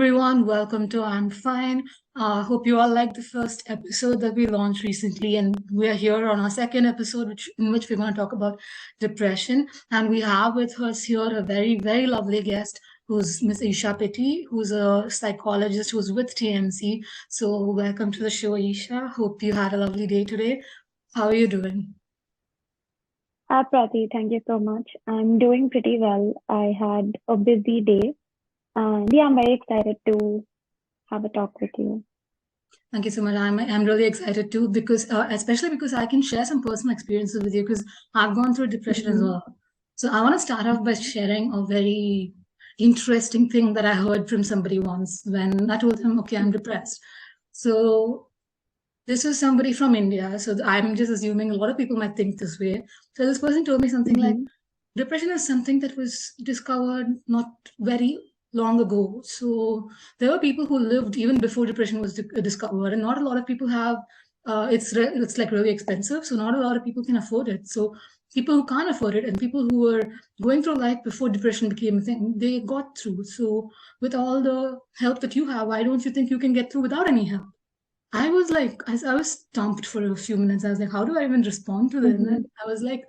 everyone, welcome to I'm Fine. Hope you all liked the first episode that we launched recently, and we are here on our second episode, in which we're going to talk about depression. And we have with us here a very, very lovely guest, who's Miss Isha Pitti, who's a psychologist who's with TMC. So, welcome to the show, Isha. Hope you had a lovely day today. How are you doing? Hi, Prati. Thank you so much. I'm doing pretty well. I had a busy day, and yeah, I'm very excited to have a talk with you. Thank you so much. I'm really excited too because especially because I can share some personal experiences with you because I've gone through depression as Mm-hmm. well. So I want to start off by sharing a very interesting thing that I heard from somebody once when I told them, okay, I'm depressed. So this was somebody from India. So I'm just assuming a lot of people might think this way. So this person told me something like, Mm-hmm. depression is something that was discovered not very long ago. So there were people who lived even before depression was discovered, and not a lot of people have. It's like really expensive, so not a lot of people can afford it. So people who can't afford it and people who were going through life before depression became a thing, they got through. So with all the help that you have, why don't you think you can get through without any help? I was like, I was stumped for a few minutes. I was like, how do I even respond to this? And Mm-hmm. then I was like,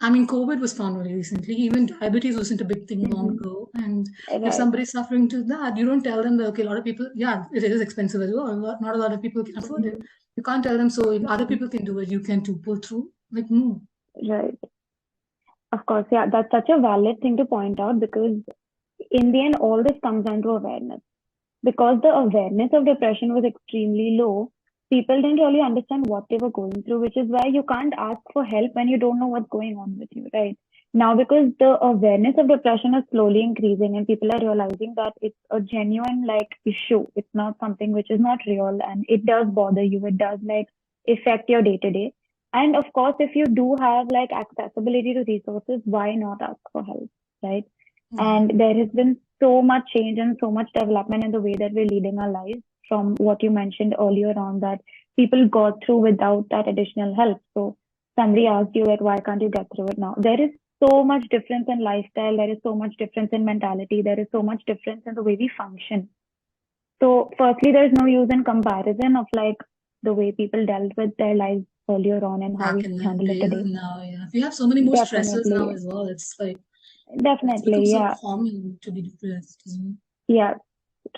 I mean, COVID was found very recently. Even diabetes wasn't a big thing long Mm-hmm. ago. And if Right. somebody's suffering to that, you don't tell them that, okay, a lot of people, yeah, it is expensive as well. Not a lot of people can afford it. Mm-hmm. You can't tell them, so if other people can do it, you can too, pull through. Like, no. Right. Of course, yeah, that's such a valid thing to point out because in the end, all this comes down to awareness. Because the awareness of depression was extremely low, people didn't really understand what they were going through, which is why you can't ask for help when you don't know what's going on with you, right? Now, because the awareness of depression is slowly increasing and people are realizing that it's a genuine like issue. It's not something which is not real and it does bother you. It does like affect your day to day. And of course, if you do have like accessibility to resources, why not ask for help, right? Yeah. And there has been so much change and so much development in the way that we're leading our lives from what you mentioned earlier on that people got through without that additional help. So somebody asked you like, why can't you get through it now? There is so much difference in lifestyle. There is so much difference in mentality. There is so much difference in the way we function. So firstly, there's no use in comparison of like the way people dealt with their lives earlier on and how Back we in the handle it days today. and now, yeah. We have so many more stresses now Definitely. as well. It's like, it's become Definitely. so Yeah. common to be depressed. Yeah.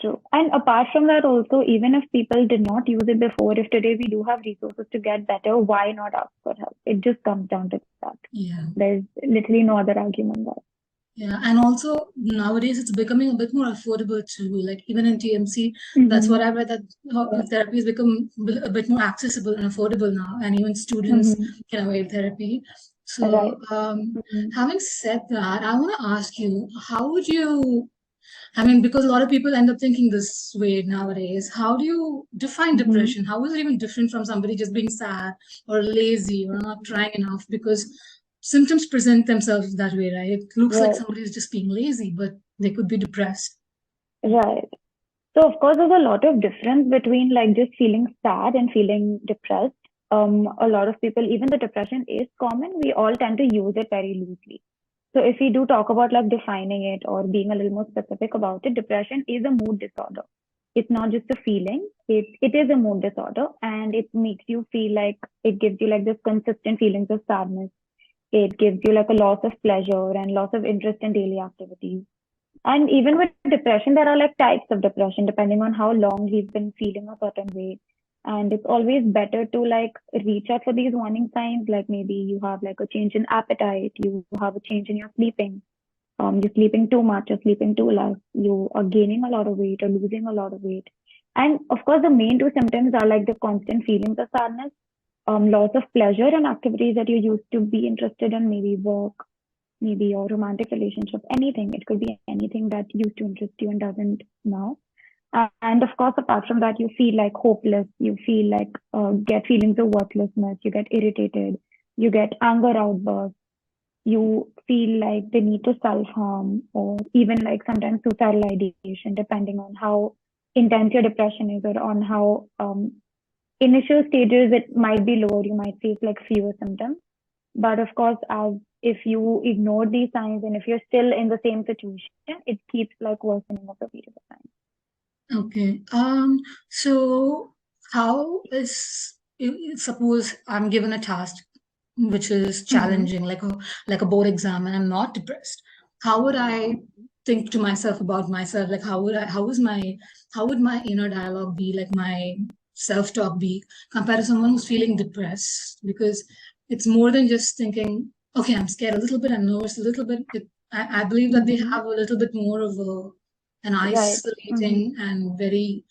True. And apart from that, also, even if people did not use it before, if today we do have resources to get better, why not ask for help? It just comes down to that. Yeah. There's literally no other argument there. Yeah, and also nowadays it's becoming a bit more affordable too. Like even in TMC, that's Mm-hmm. what I read that Yeah. therapy has become a bit more accessible and affordable now, and even students Mm-hmm. can avail therapy. So, Right. Mm-hmm. having said that, I want to ask you, how would you? I mean, because a lot of people end up thinking this way nowadays. How do you define Mm-hmm. depression? How is it even different from somebody just being sad or lazy or not trying enough? Because symptoms present themselves that way, right? It looks like Right. somebody is just being lazy, but they could be depressed. Right. So of course, there's a lot of difference between like just feeling sad and feeling depressed. A lot of people, even the depression is common, we all tend to use it very loosely. So if we do talk about like defining it or being a little more specific about it, depression is a mood disorder. It's not just a feeling. It is a mood disorder and it makes you feel like it gives you like this consistent feelings of sadness. It gives you like a loss of pleasure and loss of interest in daily activities. And even with depression, there are like types of depression depending on how long we've been feeling a certain way. And it's always better to like reach out for these warning signs, like maybe you have like a change in appetite, you have a change in your sleeping, you're sleeping too much or sleeping too less, you are gaining a lot of weight or losing a lot of weight. And of course, the main two symptoms are like the constant feelings of sadness, loss of pleasure and activities that you used to be interested in, maybe work, maybe your romantic relationship, anything. It could be anything that used to interest you and doesn't now. And of course, apart from that, you feel like hopeless. You feel like get feelings of worthlessness. You get irritated. You get anger outbursts. You feel like the need to self harm or even like sometimes suicidal ideation, depending on how intense your depression is or on how initial stages it might be lower. You might face like fewer symptoms. But of course, as if you ignore these signs and if you're still in the same situation, it keeps like worsening over a period of time. Okay. So how is suppose I'm given a task which is Mm-hmm. challenging, like a board exam, and I'm not depressed. How would I think to myself about myself? Like how would my inner dialogue be, like my self-talk be compared to someone who's feeling depressed? Because it's more than just thinking, okay, I'm scared a little bit, I'm nervous a little bit. I believe that they Mm-hmm. have a little bit more of an Right. Mm-hmm. isolating and very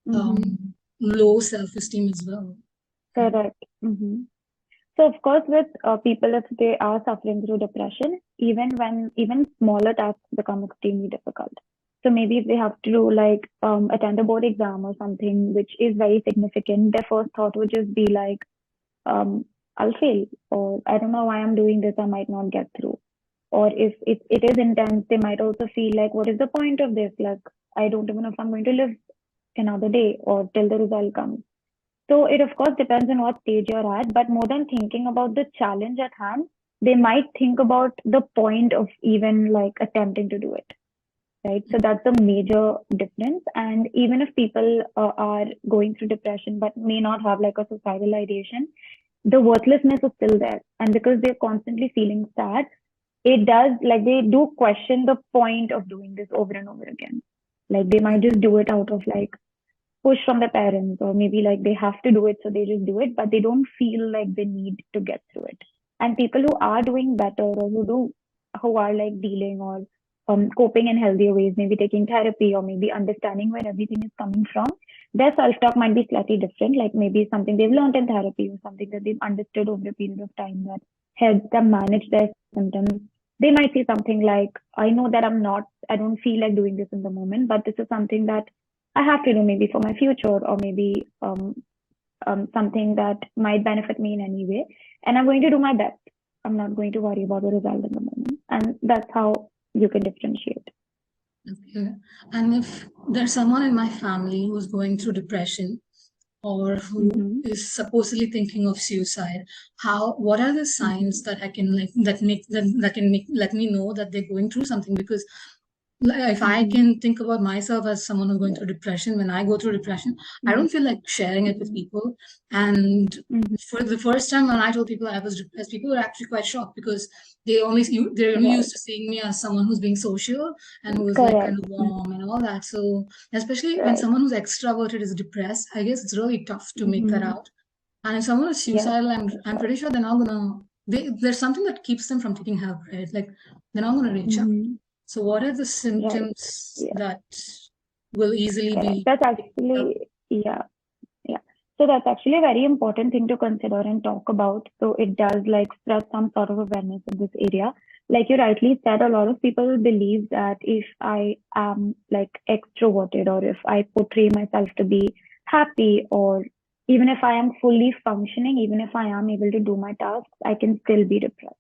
Mm-hmm. um, low self-esteem as well. Correct. Mm-hmm. So of course, with people, if they are suffering through depression, even smaller tasks become extremely difficult. So maybe if they have to do like attend a board exam or something, which is very significant, their first thought would just be like, um, I'll fail, or I don't know why I'm doing this, I might not get through. Or if it is intense, they might also feel like, what is the point of this? Like, I don't even know if I'm going to live another day or till the result comes. So it of course depends on what stage you're at, but more than thinking about the challenge at hand, they might think about the point of even like attempting to do it, right? So that's a major difference. And even if people are going through depression but may not have like a suicidal ideation, the worthlessness is still there. And because they're constantly feeling sad, it does like they do question the point of doing this over and over again. Like they might just do it out of like push from the parents, or maybe like they have to do it, so they just do it, but they don't feel like they need to get through it. And people who are doing better, or who are like dealing or coping in healthier ways, maybe taking therapy or maybe understanding where everything is coming from, their self-talk might be slightly different. Like maybe something they've learned in therapy or something that they've understood over a period of time that helps them manage their symptoms. They might say something like, I know that I don't feel like doing this in the moment, but this is something that I have to do maybe for my future, or maybe something that might benefit me in any way. And I'm going to do my best. I'm not going to worry about the result in the moment. And that's how you can differentiate. Okay. And if there's someone in my family who's going through depression or who Mm-hmm. is supposedly thinking of suicide, what are the Mm-hmm. signs that I can like that can make let me know that they're going through something? Because like, if I Mm-hmm. can think about myself as someone who's going through depression, when I go through depression, I Mm-hmm. don't feel like sharing it with people. And Mm-hmm. for the first time when I told people I was depressed, people were actually quite shocked because they're only Right. used to seeing me as someone who's being social and who is like kind Correct. of warm and all that. So especially when Right. someone who's extroverted is depressed, I guess it's really tough to make that Mm-hmm. out. And if someone is Yes, suicidal, for I'm sure. pretty sure they're not gonna. There's something that keeps them from taking help, right? Like they're not gonna reach out. Mm-hmm. So what are the Right. symptoms Yeah. that will easily Correct. be That's picked up? actually, yeah. Yeah. So that's actually a very important thing to consider and talk about. So it does like spread some sort of awareness in this area. Like you rightly said, a lot of people believe that if I am like extroverted, or if I portray myself to be happy, or even if I am fully functioning, even if I am able to do my tasks, I can still be depressed.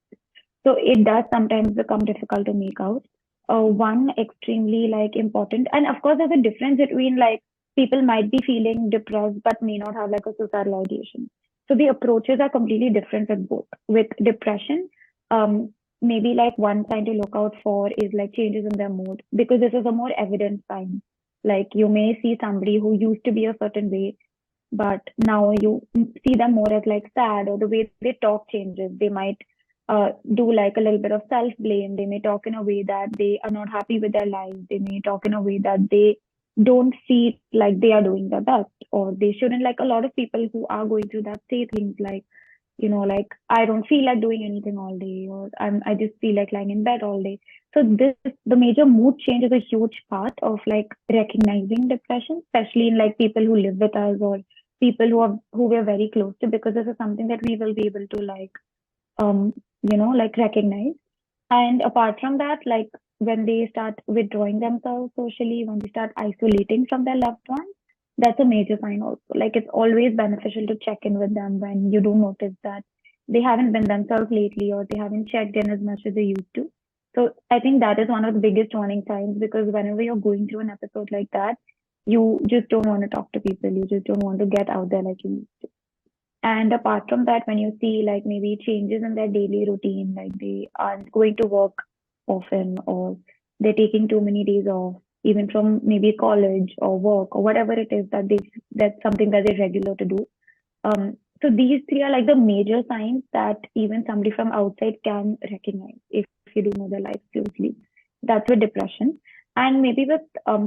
So it does sometimes become difficult to make out. One extremely like important, and of course, there's a difference between like people might be feeling depressed but may not have like a suicidal ideation. So the approaches are completely different with both. With depression, um, maybe like one sign to look out for is like changes in their mood, because this is a more evident sign. Like you may see somebody who used to be a certain way, but now you see them more as like sad, or the way they talk changes. They might do like a little bit of self blame. They may talk in a way that they are not happy with their lives. They may talk in a way that they don't feel like they are doing their best, or they shouldn't. Like a lot of people who are going through that say things like, like I don't feel like doing anything all day, or I just feel like lying in bed all day. So the major mood change is a huge part of like recognizing depression, especially in like people who live with us, or people who we're very close to, because this is something that we will be able to like um like recognize. And apart from that, like when they start withdrawing themselves socially, when they start isolating from their loved ones, that's a major sign also. Like it's always beneficial to check in with them when you do notice that they haven't been themselves lately, or they haven't checked in as much as they used to. So I think that is one of the biggest warning signs, because whenever you're going through an episode like that, you just don't want to talk to people. You just don't want to get out there like you used to. And apart from that, when you see like maybe changes in their daily routine, like they aren't going to work often, or they're taking too many days off, even from maybe college or work or whatever it is that's something that they're regular to do. So these three are like the major signs that even somebody from outside can recognize if you do know their life closely. That's with depression. And maybe with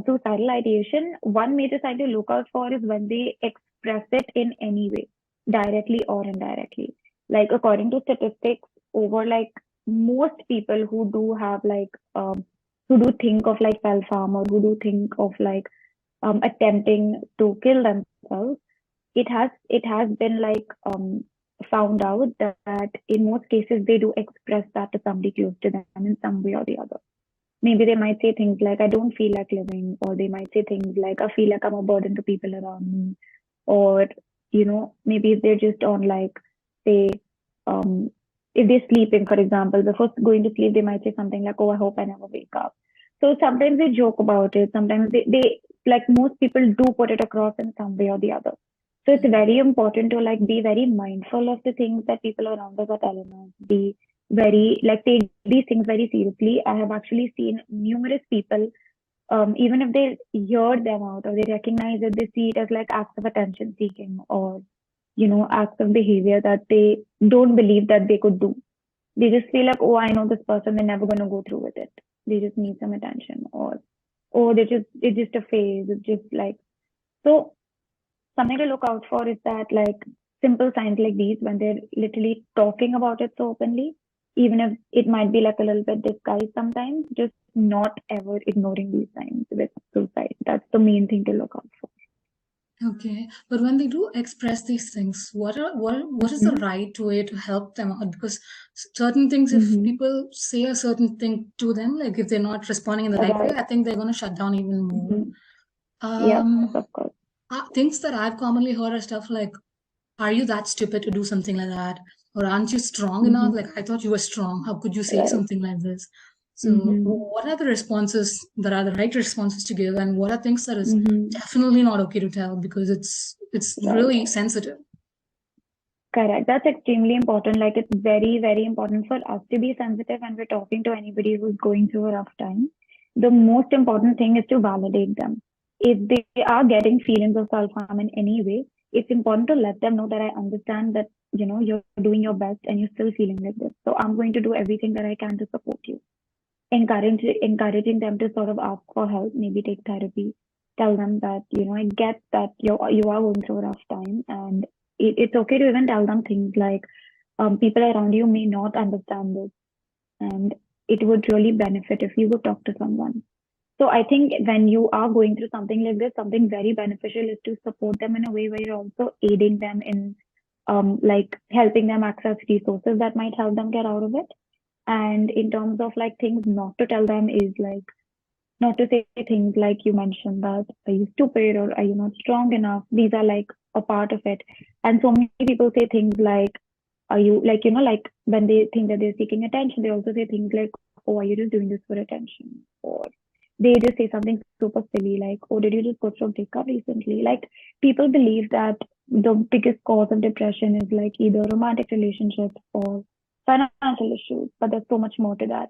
suicidal ideation, one major sign to look out for is when they express it in any way, directly or indirectly. Like according to statistics, over like most people who do have like who do think of like self-harm or who do think of like attempting to kill themselves, it has been like found out that in most cases they do express that to somebody close to them in some way or the other. Maybe they might say things like, I don't feel like living, or they might say things like, I feel like I'm a burden to people around me, or maybe if they're just on like, say, um if they're sleeping, for example, before going to sleep, they might say something like, oh, I hope I never wake up. So sometimes they joke about it, sometimes they like most people do put it across in some way or the other. So it's very important to like be very mindful of the things that people around us are telling us, be very like take these things very seriously. I have actually seen numerous people, even if they hear them out or they recognize it, they see it as like acts of attention seeking or acts of behavior that they don't believe that they could do. They just feel like, oh, I know this person, they're never gonna go through with it. They just need some attention, or oh, it's just a phase. It's just like so. Something to look out for is that like simple signs like these when they're literally talking about it so openly, even if it might be like a little bit disguised sometimes, just not ever ignoring these signs with suicide. That's the main thing to look out for. Okay, but when they do express these things, what is the Mm-hmm. right way to help them out? Because certain things, if Mm-hmm. people say a certain thing to them, like if they're not responding in the right way, Right. I think they're going to shut down even more. Mm-hmm. Yes, Um, of course. things that I've commonly heard are stuff like, "Are you that stupid to do something like that?" Or "Aren't you strong enough? Mm-hmm. Like I thought you were strong. How could you say Right. something like this?" So, Mm-hmm. what are the responses that are the right responses to give, and what are things that is Mm-hmm. definitely not okay to tell because it's Right. really sensitive? Correct. That's extremely important. Like it's very, very important for us to be sensitive when we're talking to anybody who's going through a rough time. The most important thing is to validate them. If they are getting feelings of self-harm in any way, it's important to let them know that I understand that, you're doing your best and you're still feeling like this. So I'm going to do everything that I can to support you. Encouraging them to sort of ask for help, maybe take therapy, tell them that, I get that you are going through a rough time, and it's okay to even tell them things like, people around you may not understand this, and it would really benefit if you would talk to someone. So I think when you are going through something like this, something very beneficial is to support them in a way where you're also aiding them in like helping them access resources that might help them get out of it. And in terms of like things not to tell them is like not to say things like you mentioned that are you stupid or are you not strong enough? These are like a part of it. And so many people say things like, are you like, like when they think that they're seeking attention, they also say things like, oh, are you just doing this for attention? Or they just say something super silly like, oh, did you just go through a breakup recently? Like people believe that the biggest cause of depression is like either romantic relationships or financial issues, but there's so much more to that.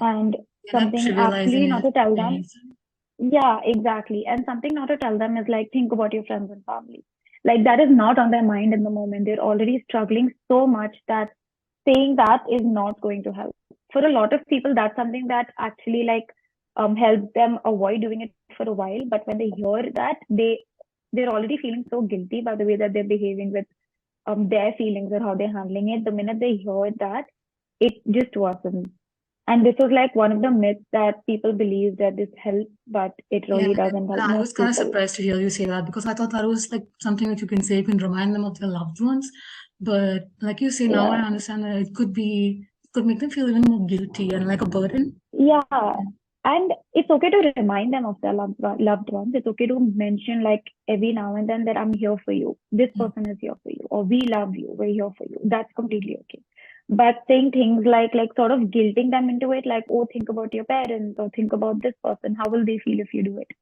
And They're not something trivializing actually not it. to tell them. Anything. Yeah, exactly. And something not to tell them is like, think about your friends and family. Like that is not on their mind in the moment. They're already struggling so much that saying that is not going to help. For a lot of people, that's something that actually like helps them avoid doing it for a while. But when they hear that, they're already feeling so guilty by the way that they're behaving with their feelings or how they're handling it. The minute they hear that, it just worsens. And this was like one of the myths that people believe that this helps, but it Yeah, really doesn't help I most was kind of people. surprised to hear you say that because I thought that was like something that you can say, you can remind them of their loved ones. But like you say, now I Yeah. understand that it could make them feel even more guilty and like a burden. Yeah. And it's okay to remind them of their loved ones. It's okay to mention like every now and then that I'm here for you. This Mm. person is here for you, or we love you. We're here for you. That's completely okay. But saying things like sort of guilting them into it, like, oh, think about your parents or think about this person. How will they feel if you do it?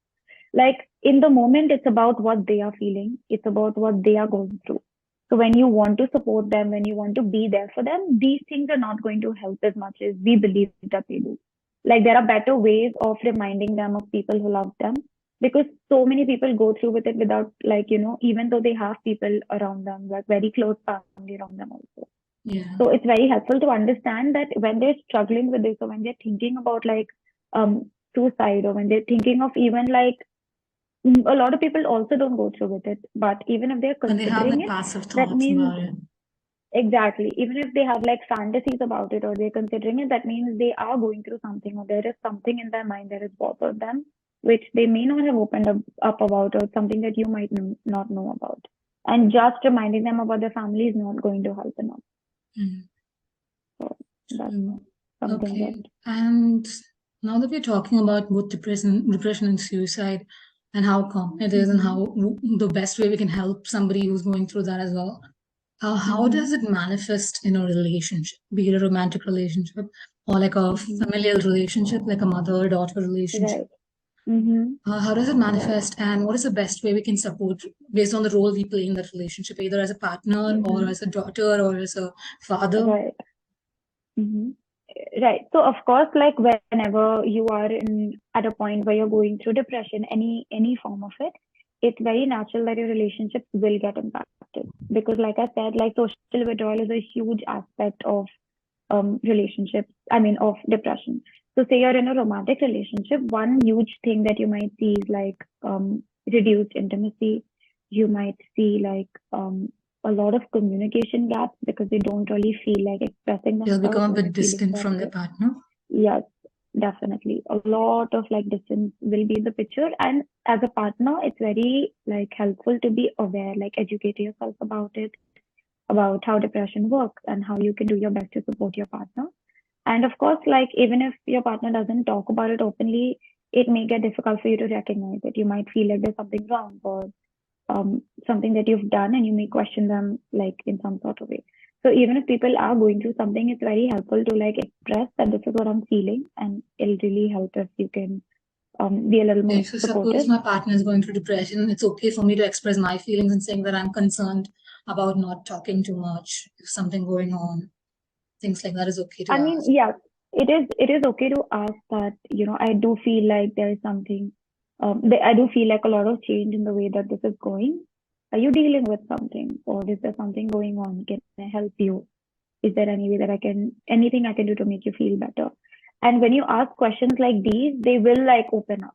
Like in the moment, it's about what they are feeling. It's about what they are going through. So when you want to support them, when you want to be there for them, these things are not going to help as much as we believe that they do. Like there are better ways of reminding them of people who love them, because so many people go through with it without, like, even though they have people around them, like very close family around them also. Yeah. So it's very helpful to understand that when they're struggling with this, or when they're thinking about like suicide, or when they're thinking of even like a lot of people also don't go through with it, but even if they're And they have considering like it, passive that thoughts means about it. exactly, even if they have like fantasies about it or they're considering it, that means they are going through something, or there is something in their mind that has bothered them, which they may not have opened up about, or something that you might not know about. And just reminding them about their family is not going to help enough. Mm. So that's True. something that, Okay. And now that we're talking about both depression and suicide, and how common it is, and how the best way we can help somebody who's going through that as well, how does it manifest in a relationship, be it a romantic relationship or like a familial relationship, like a mother-daughter relationship? right. Mm-hmm. How does it manifest, and what is the best way we can support based on the role we play in that relationship, either as a partner or Mm-hmm. as a daughter or as a father? Right. Mm-hmm. Right. So of course, like whenever you are in at a point where you're going through depression, any form of it, it's very natural that your relationships will get impacted. Because like I said, like social withdrawal is a huge aspect of relationships, I mean of depression. So say you're in a romantic relationship, one huge thing that you might see is like reduced intimacy. You might see like a lot of communication gaps, because they don't really feel like expressing They'll themselves become a when bit they're feeling distant that from their way. partner. Yes, definitely. A lot of like distance will be in the picture. And as a partner, it's very like helpful to be aware, like educate yourself about it, about how depression works and how you can do your best to support your partner. And of course, like even if your partner doesn't talk about it openly, it may get difficult for you to recognize it. You might feel like there's something wrong, or something that you've done, and you may question them like in some sort of way. So even if people are going through something, it's very helpful to like express that this is what I'm feeling, and it'll really help if you can be a little more Okay, so suppose supportive. my partner is going through depression, it's okay for me to express my feelings and saying that I'm concerned about not talking too much, if something going on, things like that is okay to I mean, ask. yes, it is okay to ask that, I do feel like there is something, I do feel like a lot of change in the way that this is going. Are you dealing with something, or is there something going on? Can I help you? Is there any way that anything I can do to make you feel better? And when you ask questions like these, they will like open up,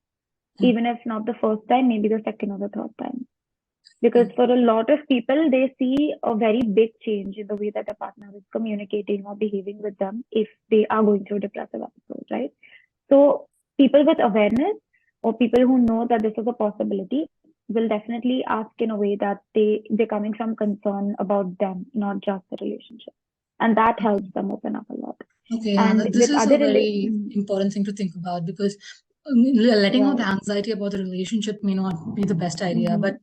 even if not the first time, maybe the second or the third time. Because for a lot of people, they see a very big change in the way that the partner is communicating or behaving with them if they are going through depressive episodes, right? So people with awareness, or people who know that this is a possibility, will definitely ask in a way that they're coming from concern about them, not just the relationship. And that helps them open up a lot. Okay, yeah, And this with is other a very important thing to think about, because letting out the right, anxiety about the relationship may not be the best idea, mm-hmm. but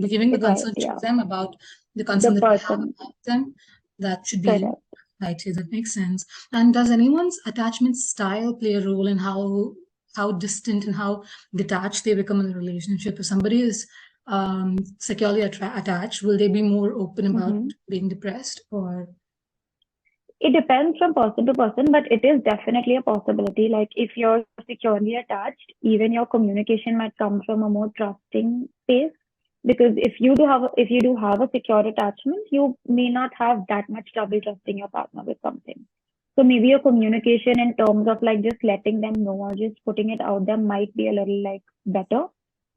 giving the Right, concern to yeah, them about the the concern that we have person, about them, that should be correct. right. Yeah, that makes sense. And does anyone's attachment style play a role in how distant and how detached they become in a relationship? If somebody is securely attached, will they be more open about Mm-hmm. being depressed, or? It depends from person to person, but it is definitely a possibility. Like if you're securely attached, even your communication might come from a more trusting space. Because if you do have a secure attachment, you may not have that much trouble trusting your partner with something. So maybe your communication in terms of like just letting them know or just putting it out there might be a little like better.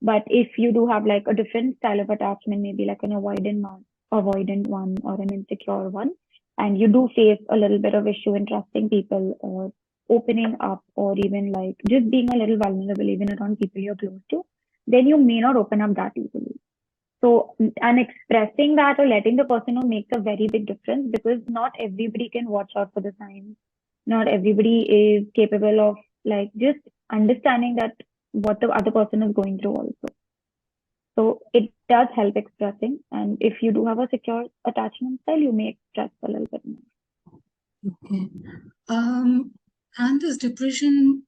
But if you do have like a different style of attachment, maybe like an avoidant one or an insecure one, and you do face a little bit of issue in trusting people, or opening up, or even like just being a little vulnerable even around people you're close to, then you may not open up that easily. So, and expressing that or letting the person know makes a very big difference, because not everybody can watch out for the signs. Not everybody is capable of like just understanding that what the other person is going through also. So it does help expressing. And if you do have a secure attachment style, you may express a little bit more. Okay. And this depression,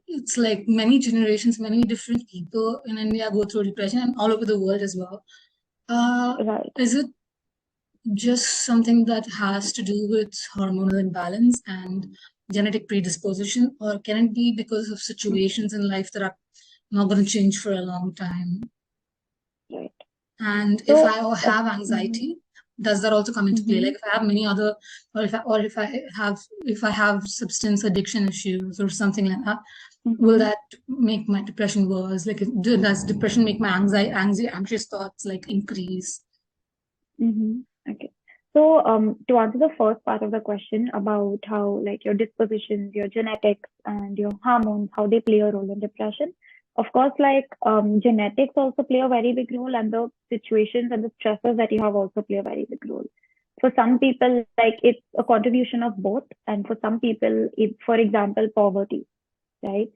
it's like many generations, many different people in India go through depression, and all over the world as well. Right. Is it just something that has to do with hormonal imbalance and genetic predisposition, or can it be because of situations in life that are not going to change for a long time? Right. And if I So, have mhm, anxiety, does that also come into play? Like mhm, if I have many other, or if I have substance addiction issues or something like that, will mhm, that make my depression worse? Like, does depression make my anxious thoughts like increase? okay. So, to answer the first part of the question about how like your dispositions, your genetics, and your hormones, how they play a role in depression, of course, like genetics also play a very big role, and the situations and the stresses that you have also play a very big role. For some people, like it's a contribution of both, and for some people, for example, poverty, right?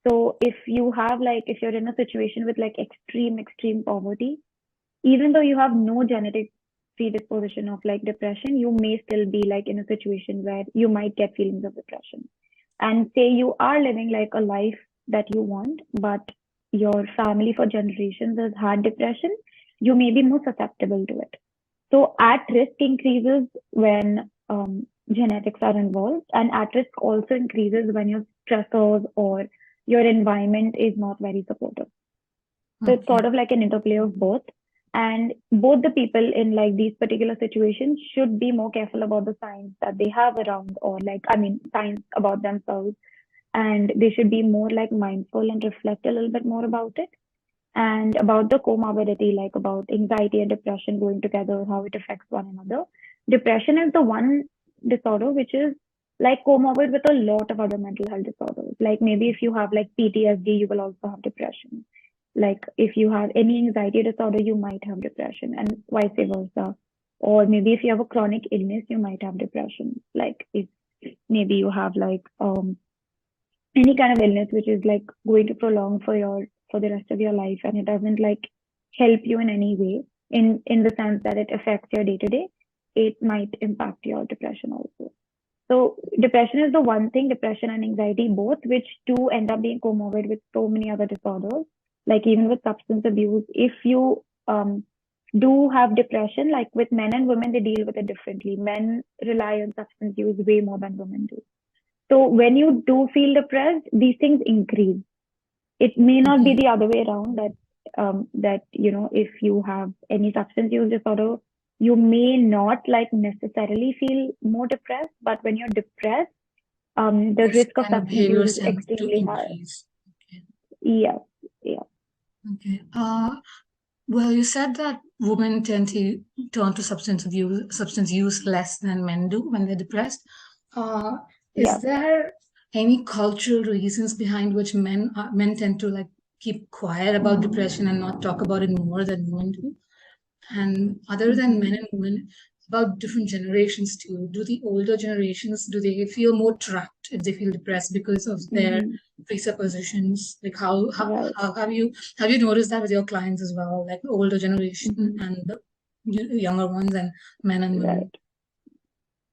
So if you have like if you're in a situation with like extreme poverty, even though you have no genetic predisposition of like depression, you may still be like in a situation where you might get feelings of depression. And say you are living like a life that you want, but your family for generations has had depression, you may be more susceptible to it. So at risk increases when genetics are involved, and at risk also increases when your stressors or your environment is not very supportive. So it's Okay. sort of like an interplay of both. And both the people in like these particular situations should be more careful about the signs that they have around, or like, I mean, signs about themselves. And they should be more like mindful and reflect a little bit more about it. And about the comorbidity, like about anxiety and depression going together, how it affects one another. Depression is the one disorder which is like comorbid with a lot of other mental health disorders. Like maybe if you have like PTSD, you will also have depression. Like if you have any anxiety disorder, you might have depression, and vice versa. Or maybe if you have a chronic illness, you might have depression. Like if maybe you have like any kind of illness which is like going to prolong for the rest of your life, and it doesn't like help you in any way in the sense that it affects your day to day, it might impact your depression also. So depression is the one thing, depression and anxiety both, which do end up being comorbid with so many other disorders, like even with substance abuse. If you do have depression, like with men and women, they deal with it differently. Men rely on substance use way more than women do. So when you do feel depressed, these things increase. It may not be Okay. the other way around, that if you have any substance use disorder, you may not like necessarily feel more depressed, but when you're depressed, the Those risk of kind of substance use behaviors is tend to extremely high. increase. Okay. Yeah, yeah, Okay. Well, you said that women tend to turn to substance use less than men do when they're depressed. Uh, yeah. is there any cultural reasons behind which men tend to like keep quiet about depression and not talk about it more than women do? And other than men Hmm. and women, about different generations too. Do the older generations, do they feel more trapped if they feel depressed because of their Hmm. presuppositions? Like Right. how have you noticed that with your clients as well, like the older generation Hmm. and the younger ones and men and women Right.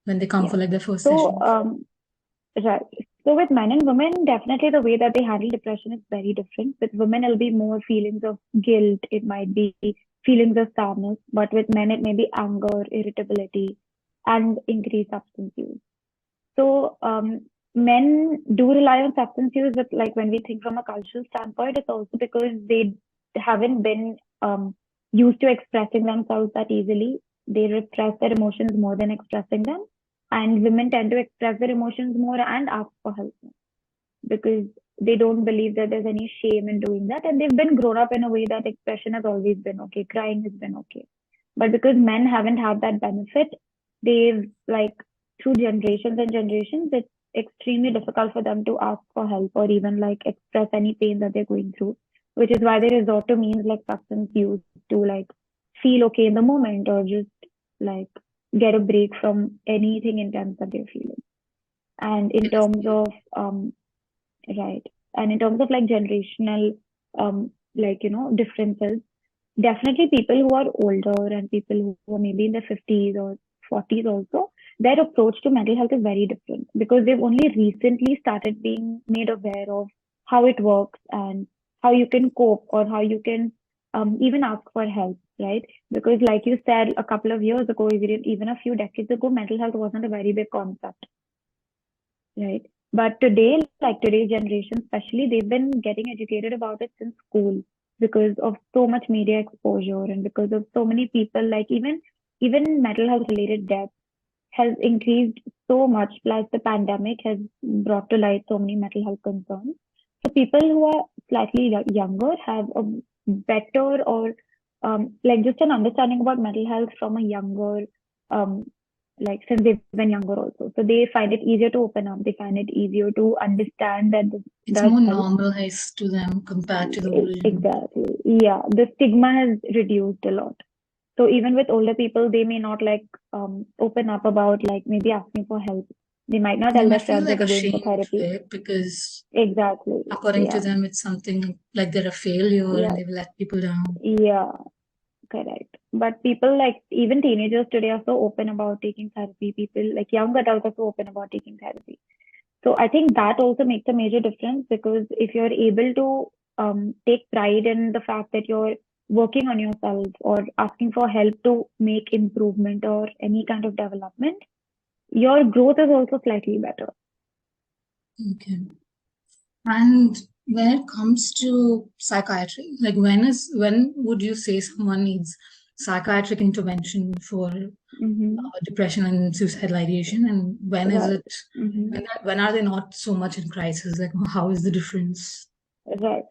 when they come Yeah. for like their first So, sessions? right. So with men and women, definitely the way that they handle depression is very different. With women, it'll be more feelings of guilt. It might be feelings of sadness. But with men, it may be anger, irritability, and increased substance use. So men do rely on substance use, but like when we think from a cultural standpoint, it's also because they haven't been used to expressing themselves that easily. They repress their emotions more than expressing them, and women tend to express their emotions more and ask for help more because they don't believe that there's any shame in doing that, and they've been grown up in a way that expression has always been okay, crying has been okay. But because men haven't had that benefit, they've like through generations and generations, it's extremely difficult for them to ask for help or even like express any pain that they're going through, which is why they resort to means like substance use to like feel okay in the moment or just like get a break from anything intense that they're feeling. And in terms of right. And in terms of like generational, differences, definitely people who are older and people who are maybe in their 50s or 40s also, their approach to mental health is very different because they've only recently started being made aware of how it works and how you can cope or how you can even ask for help. right? Because like you said, a couple of years ago, even a few decades ago, mental health wasn't a very big concept, right? But today, like today's generation, especially, they've been getting educated about it since school because of so much media exposure and because of so many people, like even mental health related deaths has increased so much. Plus, the pandemic has brought to light so many mental health concerns. So people who are slightly younger have a better or like just an understanding about mental health from a younger um, like since they've been younger also. So they find it easier to open up. They find it easier to understand that this It's does more help. normalized to them compared to the older generation. Exactly. Yeah. The stigma has reduced a lot. So even with older people, they may not like open up about like maybe asking for help. They might not They tell their might feel friends that like they're going for ashamed of therapy. it because Exactly. according to Yeah. them, it's something like they're a failure and Yeah. they've let people down. Yeah. Correct. But people like even teenagers today are so open about taking therapy. People like young adults are so open about taking therapy. So I think that also makes a major difference because if you're able to take pride in the fact that you're working on yourself or asking for help to make improvement or any kind of development, your growth is also slightly better. Okay. And when it comes to psychiatry, like when would you say someone needs psychiatric intervention for Mm-hmm. depression and suicidal ideation, and when is Right. it Mm-hmm. when are they not so much in crisis? Like how is the difference? Right.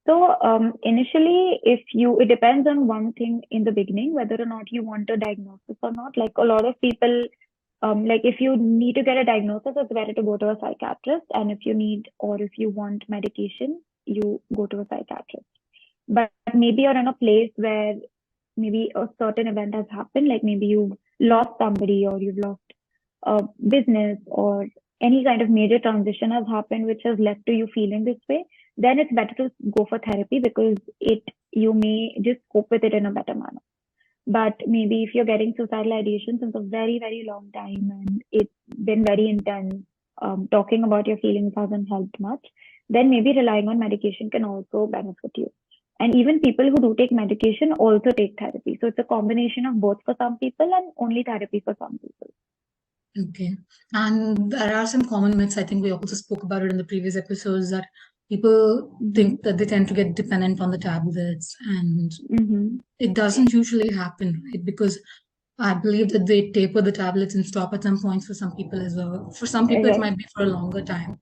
So initially, it depends on one thing in the beginning, whether or not you want a diagnosis or not. Like a lot of people, like if you need to get a diagnosis, it's better to go to a psychiatrist. And if you need or if you want medication, you go to a psychiatrist. But maybe you're in a place where maybe a certain event has happened, like maybe you've lost somebody or you've lost a business or any kind of major transition has happened which has led to you feeling this way, then it's better to go for therapy because it you may just cope with it in a better manner. But maybe if you're getting suicidal ideation since a very, very long time and it's been very intense, talking about your feelings hasn't helped much, then maybe relying on medication can also benefit you. And even people who do take medication also take therapy. So it's a combination of both for some people and only therapy for some people. Okay. And there are some common myths. I think we also spoke about it in the previous episodes that people Mm-hmm. think that they tend to get dependent on the tablets, and Mm-hmm. it doesn't usually happen, right? Because I believe that they taper the tablets and stop at some points for some people as well. For some people, it Right. might be for a longer time.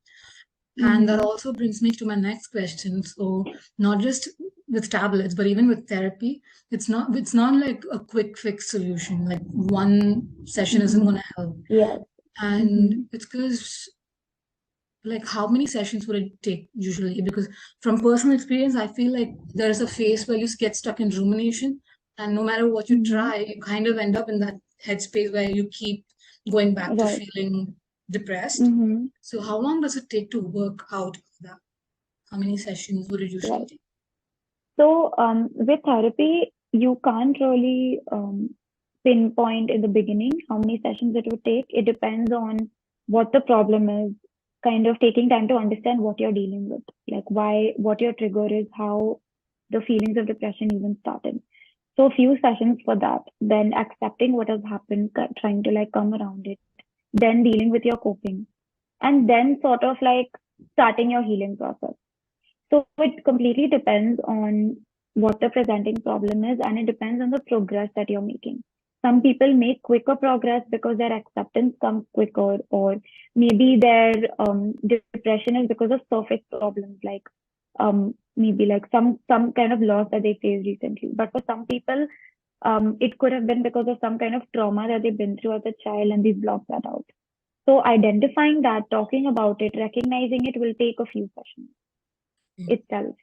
And that Mm-hmm. also brings me to my next question. So, not just with tablets, but even with therapy, it's not like a quick fix solution. Like one session isn't Mm-hmm. going to help. Yes. And Mm-hmm. it's because, like, how many sessions would it take usually? Because from personal experience, I feel like there's a phase where you get stuck in rumination, and no matter what you Mm-hmm. try, you kind of end up in that headspace where you keep going back to Right. feeling depressed. Mm-hmm. So, how long does it take to work out of that? How many sessions would it usually Right. take? So, with therapy, you can't really pinpoint in the beginning how many sessions it would take. It depends on what the problem is, kind of taking time to understand what you're dealing with, like what your trigger is, how the feelings of depression even started. So, a few sessions for that, then accepting what has happened, trying to like come around it, then dealing with your coping, and then sort of like starting your healing process. So it completely depends on what the presenting problem is, and it depends on the progress that you're making. Some people make quicker progress because their acceptance comes quicker, or maybe their depression is because of surface problems like maybe like some kind of loss that they faced recently. But for some people, it could have been because of some kind of trauma that they've been through as a child, and they've blocked that out. So identifying that, talking about it, recognizing it will take a few sessions Okay. itself.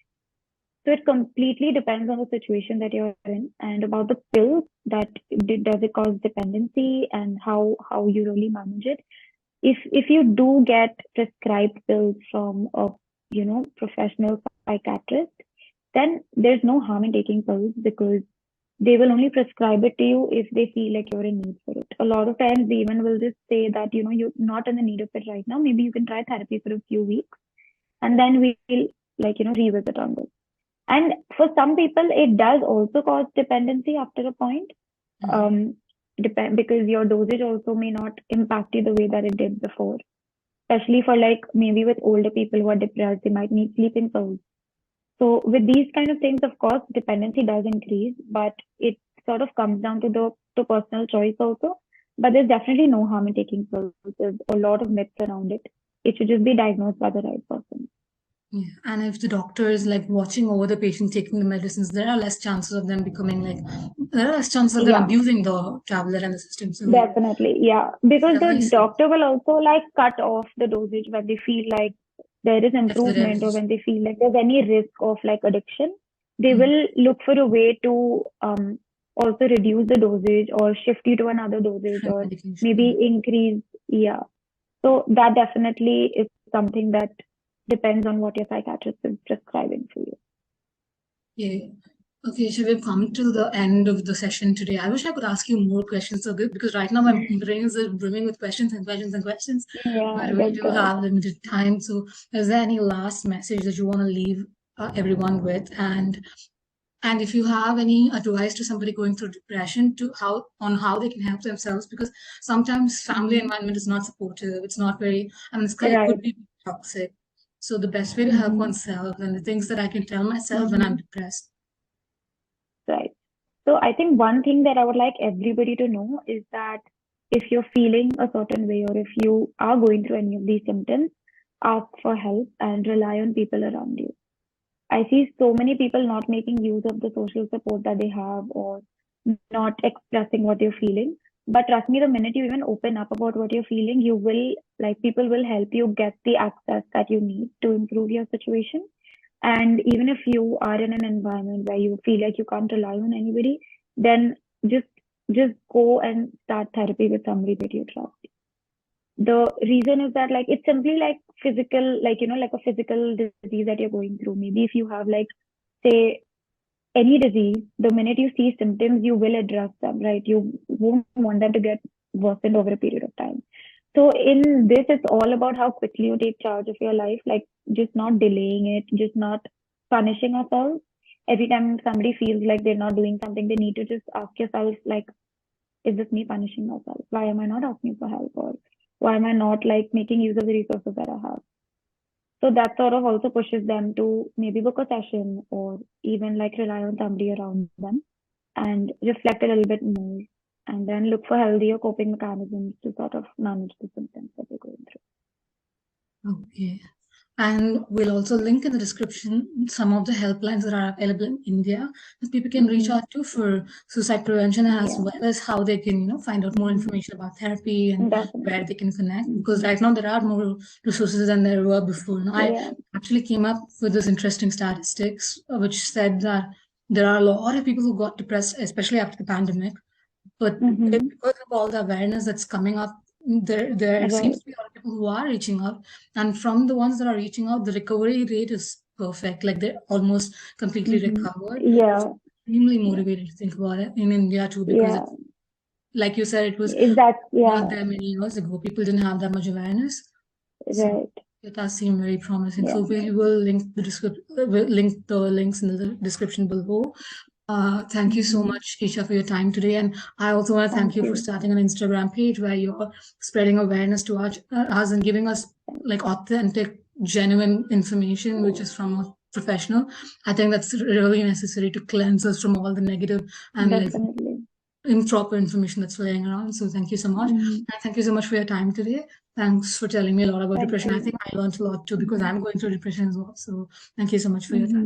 So it completely depends on the situation that you're in and about the pills that does it cause dependency and how you really manage it. If you do get prescribed pills from a professional psychiatrist, then there's no harm in taking pills because they will only prescribe it to you if they feel like you're in need for it. A lot of times they even will just say that you're not in the need of it right now. Maybe you can try therapy for a few weeks and then we'll revisit on this. And for some people, it does also cause dependency after a point. Mhm. Because your dosage also may not impact you the way that it did before. Especially for like maybe with older people who are depressed, they might need sleeping pills. So with these kind of things, of course, dependency does increase, but it sort of comes down to the personal choice also. But there's definitely no harm in taking pills. There's a lot of myths around it. It should just be diagnosed by the right person. Yeah. And if the doctor is like watching over the patient taking the medicines, there are less chances of them becoming like, there are less chances of them Yeah, abusing the tablet and the system. So definitely. Yeah, it's because definitely the safe doctor will also like cut off the dosage when they feel like there is if there improvement or is. when they feel like there's any risk of like addiction. They Mm. will look for a way to also reduce the dosage or shift you to another dosage Different or maybe medication. increase. Yeah. So that definitely is something that depends on what your psychiatrist is prescribing for you. Yeah. Okay, so we've come to the end of the session today. I wish I could ask you more questions, so good, because right now my brain is brimming with questions and questions and questions, Yeah, but we good, do good. have limited time. So, is there any last message that you want to leave everyone with? And if you have any advice to somebody going through depression, to how they can help themselves, because sometimes family Mhm. environment is not supportive. It's not very, I mean, it Right. could be toxic. So the best way to help Hmm. oneself and the things that I can tell myself when I'm Hmm. depressed. Right. So I think one thing that I would like everybody to know is that if you're feeling a certain way or if you are going through any of these symptoms, ask for help and rely on people around you. I see so many people not making use of the social support that they have or not expressing what they're feeling. But trust me, the minute you even open up about what you're feeling, you will, like, people will help you get the access that you need to improve your situation. And even if you are in an environment where you feel like you can't rely on anybody, then just just go and start therapy with somebody that you trust. The reason is that like it's simply like physical, like like a physical disease that you're going through. Maybe if you have like say any disease, the minute you see symptoms, you will address them, right? You won't want them to get worsened over a period of time. So in this, it's all about how quickly you take charge of your life, like just not delaying it, just not punishing ourselves. Every time somebody feels like they're not doing something, they need to just ask yourself, like, is this me punishing myself? Why am I not asking for help? Or why am I not like making use of the resources that I have? So that sort of also pushes them to maybe book a session or even like rely on somebody around them and reflect a little bit more and then look for healthier coping mechanisms to sort of manage the symptoms that they're going Okay. And we'll also link in the description some of the helplines that are available in India that people can through. reach out to for suicide prevention, as Yeah, well as how they can, find out more information about therapy and where definitely. they can connect. Because right now there are more resources than there were before. Now, I Yeah. actually came up with this interesting statistics, which said that there are a lot of people who got depressed, especially after the pandemic. But Mm-hmm. because of all the awareness that's coming up, there seems Right. to be a lot of people who are reaching out, and from the ones that are reaching out, the recovery rate is perfect. Like they're almost completely Mm-hmm. recovered. So Yeah. extremely Yeah. motivated to think about it in India too, because Yeah. it's like you said, it was Is that, not yeah. there many years ago. People didn't have that much awareness, so Right. it does seem very promising. Yeah. So we will link the description, we'll link the links in the description below. Thank you so Mm-hmm. much, Isha, for your time today. And I also want to thank Thank you for you. starting an Instagram page where you're spreading awareness to us and giving us like authentic, genuine information, which is from a professional. I think that's really necessary to cleanse us from all the negative and like Definitely. improper information that's flying around. So thank you so much. Mm-hmm. And thank you so much for your time today. Thanks for telling me a lot about Thank depression. I you. think I learned a lot too because Mm-hmm. I'm going through depression as well. So thank you so much for your time. Mm-hmm.